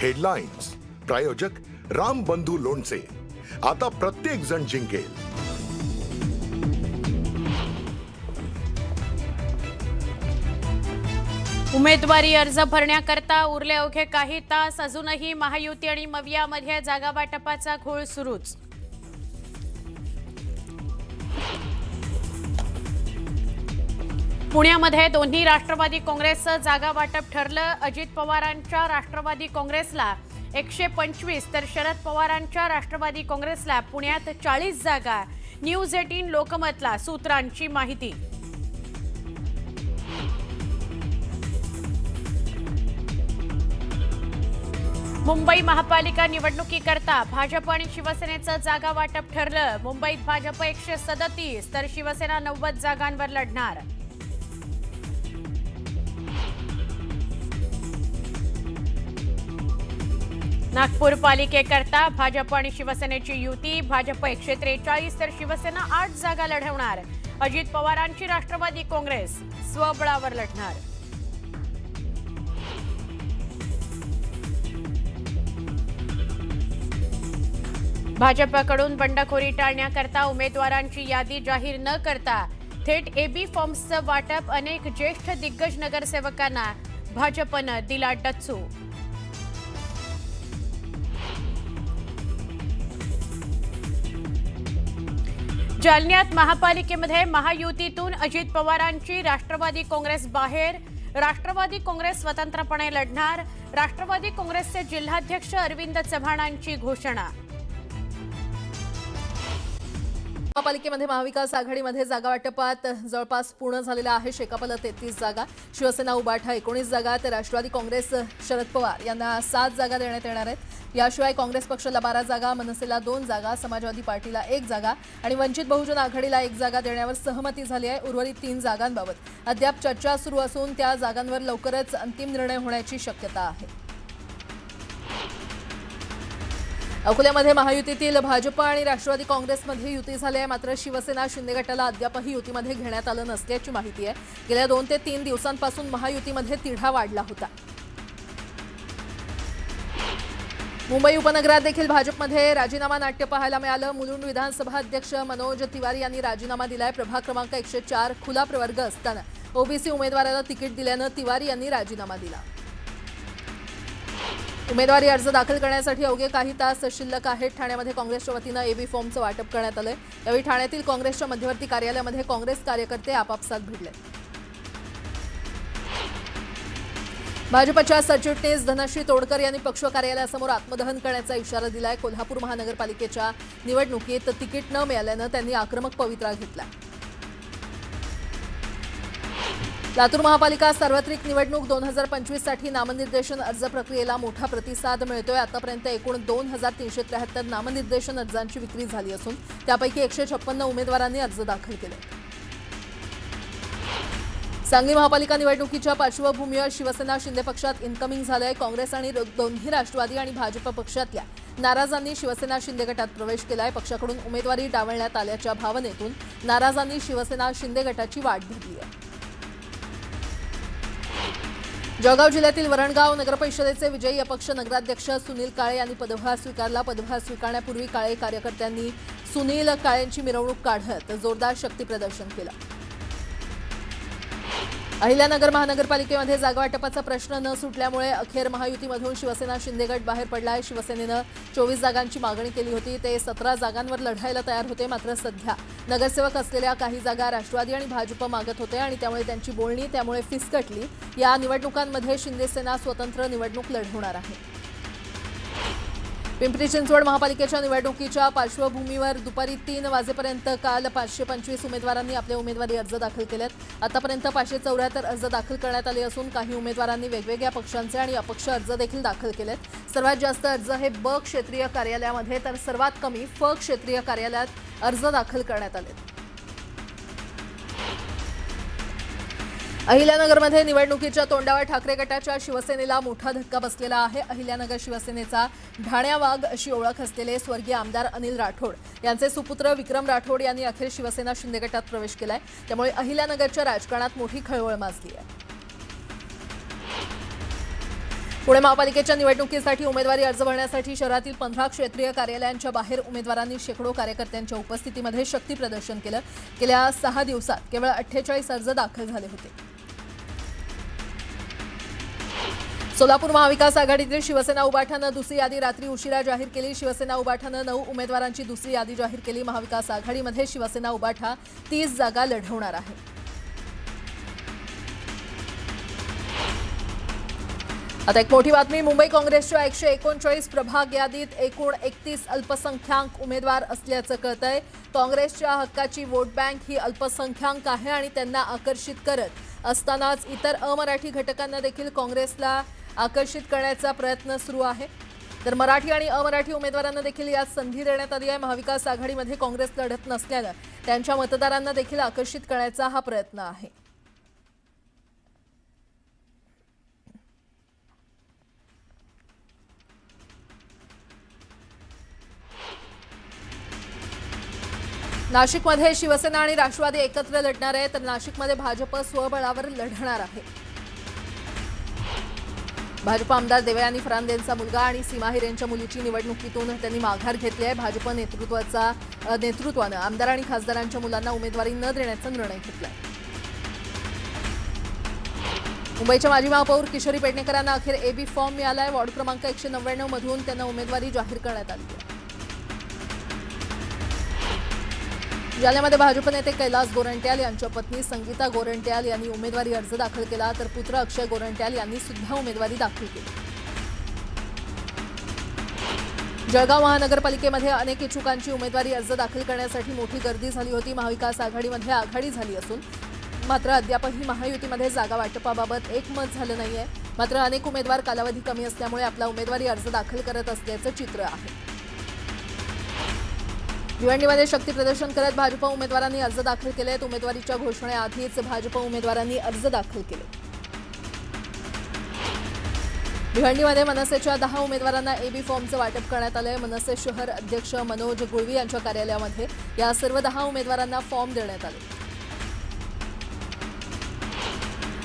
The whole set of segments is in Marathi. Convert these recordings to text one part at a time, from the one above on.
हेडलाईन्स प्रायोजक राम बंधू लोणचे. आता प्रत्येक जण जिंकेल. उमेदवारी अर्ज भरण्याकरता उरले अवघे काही तास. अजूनही महायुती आणि मवियामध्ये जागा वाटपाचा घोळ सुरूच. पुण्यामध्ये दोन्ही राष्ट्रवादी काँग्रेसचं जागा वाटप ठरलं. अजित पवारांच्या राष्ट्रवादी काँग्रेसला 125 तर शरद पवारांच्या राष्ट्रवादी काँग्रेसला पुण्यात 40 जागा. न्यूज 18 लोकमतला सूत्रांची माहिती. मुंबई महापालिका निवडणुकीकरता भाजप आणि शिवसेनेचं जागा वाटप ठरलं. मुंबईत भाजप 137 तर शिवसेना 90 जागांवर लढणार. नागपूर पालिकेकरता भाजप आणि शिवसेनेची युती. भाजप 143 तर शिवसेना 8 जागा लढवणार. अजित पवारांची राष्ट्रवादी काँग्रेस स्वबळावर लढणार. भाजपकडून बंडखोरी टाळण्याकरता उमेदवारांची यादी जाहीर न करता थेट एबी फॉर्म्सचं वाटप. अनेक ज्येष्ठ दिग्गज नगरसेवकांना भाजपनं दिला डच्चू. जालन्यात महापालिकेमध्ये महायुतीतून अजित पवारांची राष्ट्रवादी काँग्रेस बाहेर. राष्ट्रवादी काँग्रेस स्वतंत्रपणे लढणार. राष्ट्रवादी काँग्रेसचे जिल्हाध्यक्ष अरविंद चव्हाणांची घोषणा. महापालिकेमध्ये महाविकास आघाडीमध्ये जागा वाटपात जवळपास पूर्ण झालेला आहे. शेकापला 33 जागा, शिवसेना उबाठा 19 जागा, तर राष्ट्रवादी काँग्रेस शरद पवार यांना 7 जागा देण्यात येणार आहेत. याशिवाय काँग्रेस पक्षाला 12 जागा, मनसेला 2 जागा, समाजवादी पार्टीला 1 जागा आणि वंचित बहुजन आघाडीला 1 जागा देण्यावर सहमती झाली आहे. उर्वरित 3 जागांबाबत अद्याप चर्चा सुरू असून त्या जागांवर लवकरच अंतिम निर्णय होण्याची शक्यता आहे. अकोल्यामध्ये महायुतीतील भाजप आणि राष्ट्रवादी काँग्रेसमध्ये युती झाली आहे. मात्र शिवसेना शिंदे गटाला अद्यापही युतीमध्ये घेण्यात आलं नसल्याची माहिती आहे. गेल्या 2 ते 3 दिवसांपासून महायुतीमध्ये तिढा वाढला होता. मुंबई उपनगरात देखील भाजपमध्ये राजीनामा नाट्य पाहायला मिळालं. मुलुंड विधानसभा अध्यक्ष मनोज तिवारी यांनी राजीनामा दिलाय. प्रभाग क्रमांक 104 खुला प्रवर्ग असताना ओबीसी उमेदवाराला तिकीट दिल्यानं तिवारी यांनी राजीनामा दिला. उमेदवारी अर्ज दाखल करण्यासाठी अवघे काही तास शिल्लक आहेत. ठाण्यामध्ये काँग्रेसच्या वतीनं एबी फॉर्मचं वाटप करण्यात आलंय. यावेळी ठाण्यातील काँग्रेसच्या मध्यवर्ती कार्यालयामध्ये काँग्रेस कार्यकर्ते आपापसात भिडले. भाजपच्या सरचिटणीस धनश्री तोडकर यांनी पक्ष कार्यालयासमोर आत्मदहन करण्याचा इशारा दिलाय. कोल्हापूर महानगरपालिकेच्या निवडणुकीत तिकीट न मिळाल्यानं त्यांनी आक्रमक पवित्रा घेतला. लातूर महापालिका सार्वत्रिक निवडणूक 2025 साठी नामनिर्देशन अर्ज प्रक्रियेला मोठा प्रतिसाद मिळतोय. आतापर्यंत एकूण 2373 नामनिर्देशन अर्जांची विक्री झाली असून त्यापैकी 156 उमेदवारांनी अर्ज दाखल केले. सांगली महापालिका निवडणुकीच्या पार्श्वभूमीवर शिवसेना शिंदे पक्षात इन्कमिंग झालंय. काँग्रेस आणि दोन्ही राष्ट्रवादी आणि भाजप पक्षातल्या नाराजांनी शिवसेना शिंदे गटात प्रवेश केलाय. पक्षाकडून उमेदवारी डावलण्यात आल्याच्या भावनेतून नाराजांनी शिवसेना शिंदे गटाची वाट धरली आहे. जळगाव जिल्ह्यातील वरणगाव नगरपरिषदेचे विजयी अपक्ष नगराध्यक्ष सुनील काळे यांनी पदभार स्वीकारला. पदभार स्वीकारण्यापूर्वी काळे कार्यकर्त्यांनी सुनील काळेंची मिरवणूक काढत जोरदार शक्ती प्रदर्शन केलं. अहिल्यानगर महानगरपालिकेमध्ये जागा वाटपाचा प्रश्न न सुटल्यामुळे अखेर महायुतीमधून शिवसेना शिंदे गट बाहेर पडलाय. शिवसेनेनं 24 जागांची मागणी केली होती. ते 17 जागांवर लढायला तयार होते. मात्र सध्या नगरसेवक असलेल्या काही जागा राष्ट्रवादी आणि भाजप मागत होते आणि त्यामुळे त्यांची बोलणी फिसकटली. या निवडणुकांमध्ये शिंदेसेना स्वतंत्र निवडणूक लढवणार आहे. पिंपरी चिंचवड महापालिकेच्या निवडणुकीच्या पार्श्वभूमीवर दुपारी 3 वाजेपर्यंत काल 525 उमेदवारांनी आपले उमेदवारी अर्ज दाखल केलेत. आतापर्यंत 574 अर्ज दाखल करण्यात आले असून काही उमेदवारांनी वेगवेगळ्या पक्षांचे आणि अपक्ष अर्ज देखील दाखल केलेत. सर्वात जास्त अर्ज हे ब क्षेत्रीय कार्यालयामध्ये तर सर्वात कमी फ क्षेत्रीय कार्यालयात अर्ज दाखल करण्यात आले. अहिल्यानगरमध्ये निवडणुकीच्या तोंडावर ठाकरे गटाच्या शिवसेनेला मोठा धक्का बसलेला आहे. अहिल्यानगर शिवसेनेचा ढाण्या वाघ अशी ओळख असलेले स्वर्गीय आमदार अनिल राठोड यांचे सुपुत्र विक्रम राठोड यांनी अखेर शिवसेना शिंदे गटात प्रवेश केलाय. त्यामुळे अहिल्यानगरच्या राजकारणात मोठी खळबळ माजली आहे. पुणे महापालिकेच्या निवडणुकीसाठी उमेदवारी अर्ज भरण्यासाठी शहरातील 15 क्षेत्रीय कार्यालयांच्या बाहेर उमेदवारांनी शेकडो कार्यकर्त्यांच्या उपस्थितीमध्ये शक्ती प्रदर्शन केलं. गेल्या 6 दिवसात केवळ 48 अर्ज दाखल झाले होते. सोलापूर महाविकास आघाडीतील शिवसेना उबाठानं दुसरी यादी रात्री उशिरा जाहीर केली. शिवसेना उबाठानं 9 उमेदवारांची दुसरी यादी जाहीर केली. महाविकास आघाडीमध्ये शिवसेना उबाठा 30 जागा लढवणार आहे. आता एक मोठी बातमी. मुंबई काँग्रेसच्या 139 प्रभाग यादीत एकूण 31 अल्पसंख्याक उमेदवार असल्याचं कळतंय. काँग्रेसच्या हक्काची वोट बँक ही अल्पसंख्याक आहे आणि त्यांना आकर्षित करत असतानाच इतर अमराठी घटकांना देखील काँग्रेसला आकर्षित करण्याचा प्रयत्न सुरू आहे. तर मराठी आणि अमराठी उमेदवारांना देखील यात संधी देण्यात आली आहे. महाविकास आघाडीमध्ये काँग्रेस लढत नसल्यानं त्यांच्या मतदारांना देखील आकर्षित करण्याचा हा प्रयत्न आहे. नाशिकमध्ये शिवसेना आणि राष्ट्रवादी एकत्र लढणार आहे, तर नाशिकमध्ये भाजप स्वबळावर लढणार आहे. भाजप आमदार देवयानी फरांदेंचा मुलगा आणि सीमा हिरेंच्या मुलीची निवडणुकीतून त्यांनी माघार घेतली आहे. भाजप नेतृत्वानं आमदार आणि खासदारांच्या मुलांना उमेदवारी न देण्याचा निर्णय घेतला. मुंबईच्या माजी महापौर किशोरी पेडणेकरांना अखेर एबी फॉर्म मिळालाय. वॉर्ड क्रमांक 199 मधून त्यांना उमेदवारी जाहीर करण्यात आली आहे. जालन्यामध्ये भाजप नेते कैलास गोरंट्याल यांच्या पत्नी संगीता गोरंट्याल यांनी उमेदवारी अर्ज दाखल केला, तर पुत्र अक्षय गोरंट्याल यांनी सुद्धा उमेदवारी दाखल केली. जळगाव महानगरपालिकेमध्ये अनेक इच्छुकांची उमेदवारी अर्ज दाखल करण्यासाठी मोठी गर्दी झाली होती. महाविकास आघाडीमध्ये आघाडी झाली असून मात्र अद्यापही महायुतीमध्ये जागा वाटपाबाबत एकमत झालं नाहीये. मात्र अनेक उमेदवार कालावधी कमी असल्यामुळे आपला उमेदवारी अर्ज दाखल करत असल्याचं चित्र आहे. भिवंडीमध्ये शक्ती प्रदर्शन करत भाजप उमेदवारांनी अर्ज दाखल केलेत. उमेदवारीच्या घोषणेआधीच भाजप उमेदवारांनी अर्ज दाखल केले. भिवंडीमध्ये मनसेच्या 10 उमेदवारांना एबी फॉर्मचं वाटप करण्यात आलंय. मनसे शहर अध्यक्ष मनोज गुळवी यांच्या कार्यालयामध्ये या सर्व 10 उमेदवारांना फॉर्म देण्यात आले.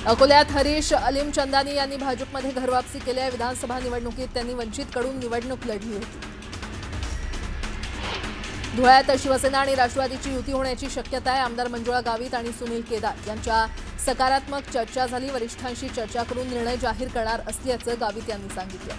अकोल्यात हरीश अलीम चंदानी यांनी भाजपमध्ये घरवापसी केली आहे. विधानसभा निवडणुकीत त्यांनी वंचितकडून निवडणूक लढली होती. धुळ्यात शिवसेना आणि राष्ट्रवादीची युती होण्याची शक्यता आहे. आमदार मंजुळा गावित आणि सुनील केदार यांच्या सकारात्मक चर्चा झाली. वरिष्ठांशी चर्चा करून निर्णय जाहीर करणार असल्याचं गावित यांनी सांगितलं.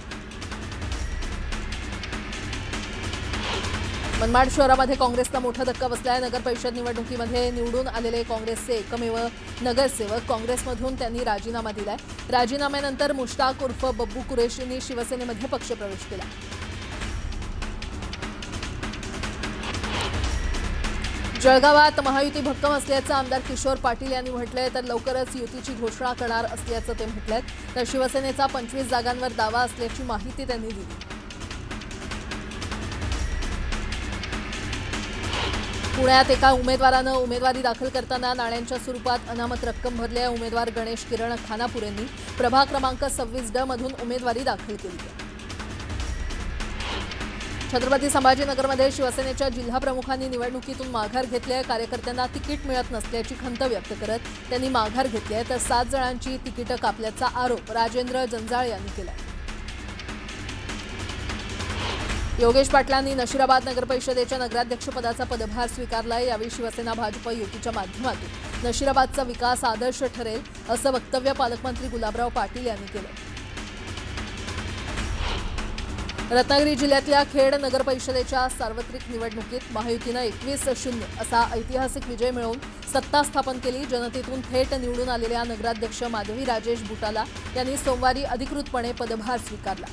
मनमाड शहरामध्ये काँग्रेसला मोठा धक्का बसला आहे. नगर परिषद निवडणुकीमध्ये निवडून आलेले काँग्रेसचे एकमेव नगरसेवक काँग्रेसमधून त्यांनी राजीनामा दिलाय. राजीनाम्यानंतर मुश्ताक उर्फ बब्बू कुरेशींनी शिवसेनेमध्ये पक्षप्रवेश केला. जळगावात महायुती भक्कम असल्याचं आमदार किशोर पाटील यांनी म्हटलंय, तर लवकरच युतीची घोषणा करणार असल्याचं ते म्हटलंय. तर शिवसेनेचा 25 जागांवर दावा असल्याची माहिती त्यांनी दिली. पुण्यात एका उमेदवारानं उमेदवारी दाखल करताना नाण्यांच्या स्वरूपात अनामत रक्कम भरली आहे. उमेदवार गणेश किरण खानापूर यांनी प्रभाग क्रमांक 26D मधून उमेदवारी दाखल केली आहे. छत्रपती संभाजीनगरमध्ये शिवसेनेच्या जिल्हा प्रमुखांनी निवडणुकीतून माघार घेतली आहे. कार्यकर्त्यांना तिकीट मिळत नसल्याची खंत व्यक्त करत त्यांनी माघार घेतली आहे. तर 7 जणांची तिकीटं कापल्याचा आरोप राजेंद्र जंजाळ यांनी केला. योगेश पाटलांनी नशिराबाद नगरपरिषदेच्या नगराध्यक्षपदाचा पदभार स्वीकारलाय. यावेळी शिवसेना भाजप युतीच्या माध्यमातून नशिराबादचा विकास आदर्श ठरेल असं वक्तव्य पालकमंत्री गुलाबराव पाटील यांनी केलं. रत्नागिरी जिल्ह्यातल्या खेड नगरपरिषदेच्या सार्वत्रिक निवडणुकीत महायुतीनं 21-0 असा ऐतिहासिक विजय मिळवून सत्ता स्थापन केली. जनतेतून थेट निवडून आलेल्या नगराध्यक्ष माधवी राजेश बुटाला यांनी सोमवारी अधिकृतपणे पदभार स्वीकारला.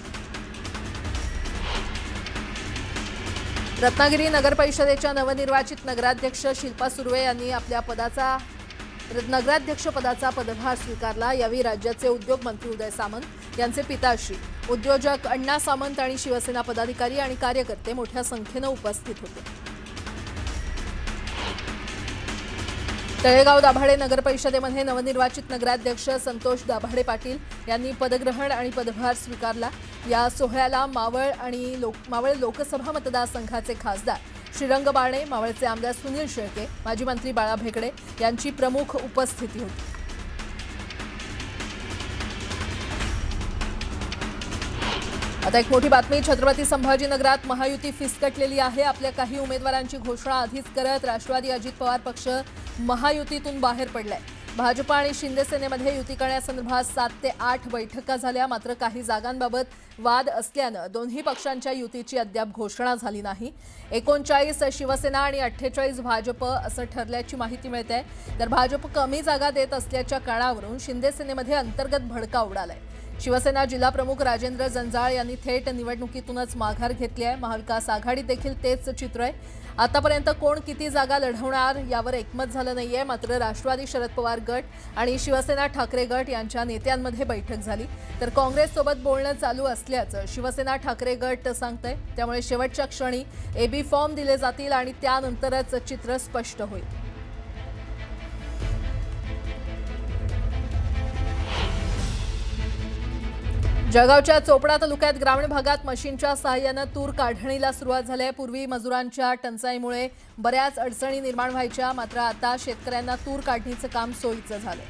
रत्नागिरी नगरपरिषदेच्या नवनिर्वाचित नगराध्यक्ष शिल्पा सुर्वे यांनी आपल्या नगराध्यक्षपदाचा पदभार स्वीकारला. यावेळी राज्याचे उद्योग मंत्री उदय सामंत यांचे पिताश्री उद्योजक अण्णा सामंत आणि शिवसेना पदाधिकारी आणि कार्यकर्ते मोठ्या संख्येनं उपस्थित होते. तळेगाव दाभाडे नगरपरिषदेमध्ये नवनिर्वाचित नगराध्यक्ष संतोष दाभाडे पाटील यांनी पदग्रहण आणि पदभार स्वीकारला. या सोहळ्याला मावळ लोकसभा मतदारसंघाचे खासदार श्रीरंग बारणे, मावळचे आमदार सुनील शेळके, माजी मंत्री बाळा भेकडे यांची प्रमुख उपस्थिती होती. आता एक मोठी बातमी छत्रपती संभाजीनगरात महायुती फिसकटलेली आहे। आपल्या काही उमेदवारांची घोषणा आधीच करत राष्ट्रवादी अजित पवार पक्ष महायुतीतून बाहेर पडलाय। भाजप आणि शिंदे सेनेमध्ये युती करण्यासंदर्भात 7 ते 8 बैठका झाल्या, मात्र काही जागांबाबत वाद असल्यानं दोन्ही पक्षांच्या युतीची अद्याप घोषणा झाली नाही। 39 शिवसेना आणि 48 भाजप असं ठरल्याची माहिती मिळते। तर भाजप कमी जागा देत असल्याच्या कारणावरून शिंदे सेनेमध्ये अंतर्गत भडका उडालाय। शिवसेना जिल्हा प्रमुख राजेंद्र जंजाळ यांनी थेट निवडणुकीतूनच माघार घेतली आहे। महाविकास आघाडीत देखील तेच चित्र आहे। आतापर्यंत कोण किती जागा लढवणार यावर एकमत झालं नाहीये, मात्र राष्ट्रवादी शरद पवार गट आणि शिवसेना ठाकरे गट यांच्या नेत्यांमध्ये बैठक झाली। तर काँग्रेससोबत बोलणं चालू असल्याचं शिवसेना ठाकरे गट सांगतंय। त्यामुळे शेवटच्या क्षणी एबी फॉर्म दिले जातील आणि त्यानंतरच चित्र स्पष्ट होईल। जळगावच्या चोपडा तालुक्यात ग्रामीण भागात मशीनच्या सहाय्यानं तूर काढणीला सुरुवात झाली आहे। पूर्वी मजुरांच्या टंचाईमुळे बऱ्याच अडचणी निर्माण व्हायच्या, मात्र आता शेतकऱ्यांना तूर काढणीचं काम सोयीचं झालंय।